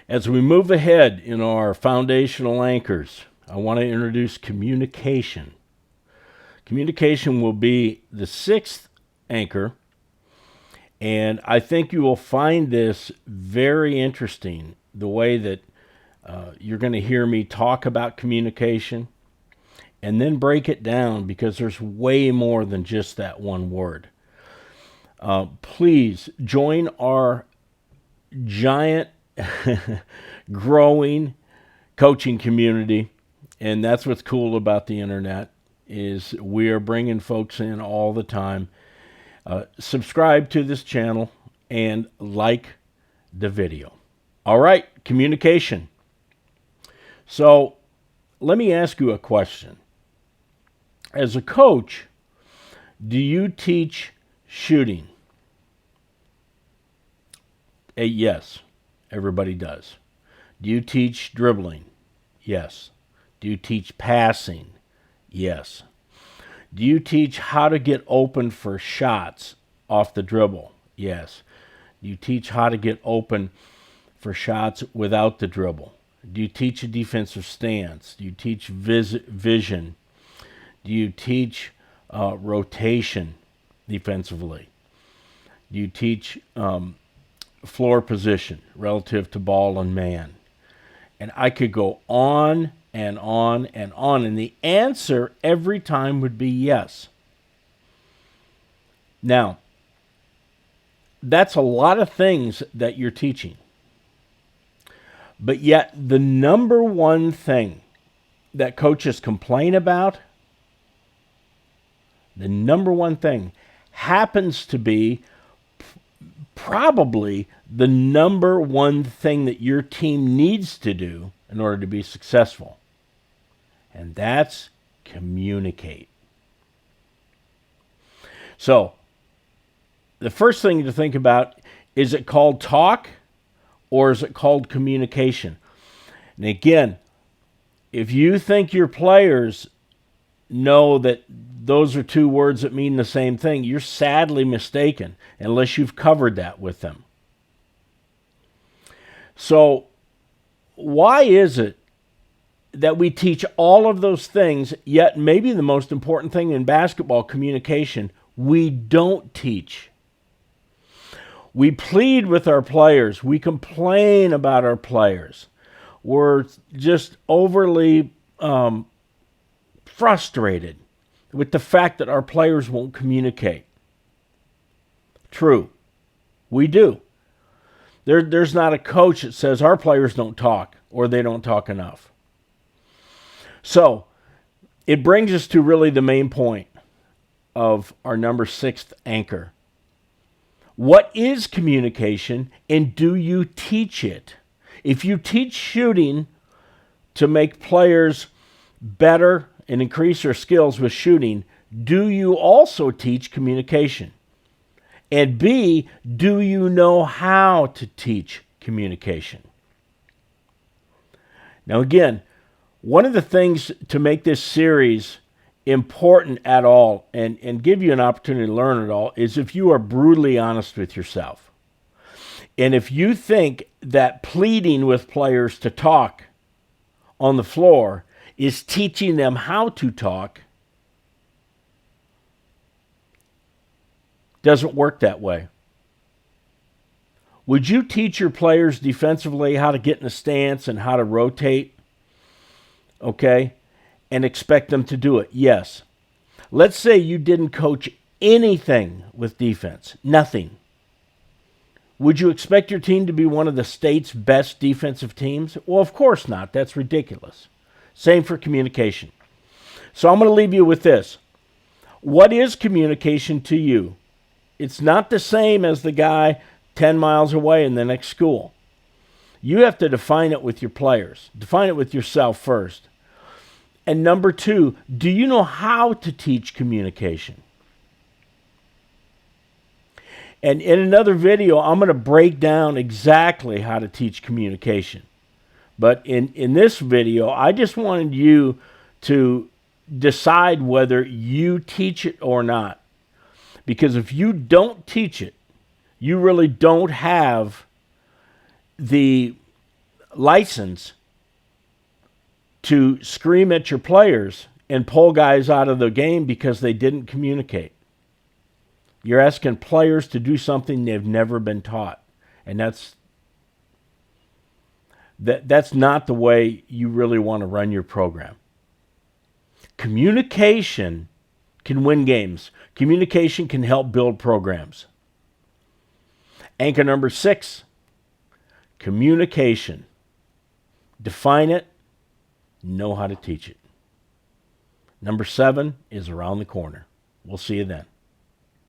As we move ahead in our foundational anchors, I want to introduce communication. Communication will be the sixth anchor, and I think you will find this very interesting, the way that you're going to hear me talk about communication and then break it down, because there's way more than just that one word. Please join our giant, growing coaching community, and that's what's cool about the internet, is we are bringing folks in all the time. Subscribe to this channel and like the video. All right, communication. So let me ask you a question. As a coach, do you teach shooting? Yes, everybody does. Do you teach dribbling? Yes. Do you teach passing? Yes. Do you teach how to get open for shots off the dribble? Yes. Do you teach how to get open for shots without the dribble? Do you teach a defensive stance? Do you teach vision? Do you teach rotation defensively? Do you teach floor position relative to ball and man? And I could go on and on and on, and the answer every time would be yes. Now, that's a lot of things that you're teaching. But yet, the number one thing that coaches complain about, the number one thing happens to be probably the number one thing that your team needs to do in order to be successful. And that's communicate. So, the first thing to think about, is it called talk or is it called communication? And again, if you think your players know that those are two words that mean the same thing, you're sadly mistaken, unless you've covered that with them. So, why is it that we teach all of those things, yet maybe the most important thing in basketball, communication, we don't teach? We plead with our players. We complain about our players. We're just overly frustrated with the fact that our players won't communicate. True. We do. There's not a coach that says our players don't talk or they don't talk enough. So, it brings us to really the main point of our number 6th anchor. What is communication, and do you teach it? If you teach shooting to make players better and increase their skills with shooting, do you also teach communication? And B, do you know how to teach communication? Now again, one of the things to make this series important at all and give you an opportunity to learn it all is if you are brutally honest with yourself. And if you think that pleading with players to talk on the floor is teaching them how to talk, doesn't work that way. Would you teach your players defensively how to get in a stance and how to rotate? Okay? And expect them to do it? Yes. Let's say you didn't coach anything with defense. Nothing. Would you expect your team to be one of the state's best defensive teams? Well, of course not. That's ridiculous. Same for communication. So I'm going to leave you with this. What is communication to you? It's not the same as the guy 10 miles away in the next school. You have to define it with your players. Define it with yourself first. And number 2, do you know how to teach communication? And in another video, I'm going to break down exactly how to teach communication. But in this video, I just wanted you to decide whether you teach it or not. Because if you don't teach it, you really don't have the license to scream at your players and pull guys out of the game because they didn't communicate. You're asking players to do something they've never been taught. And that's not the way you really want to run your program. Communication can win games. Communication can help build programs. Anchor number 6, communication. Define it, know how to teach it. Number 7 is around the corner. We'll see you then.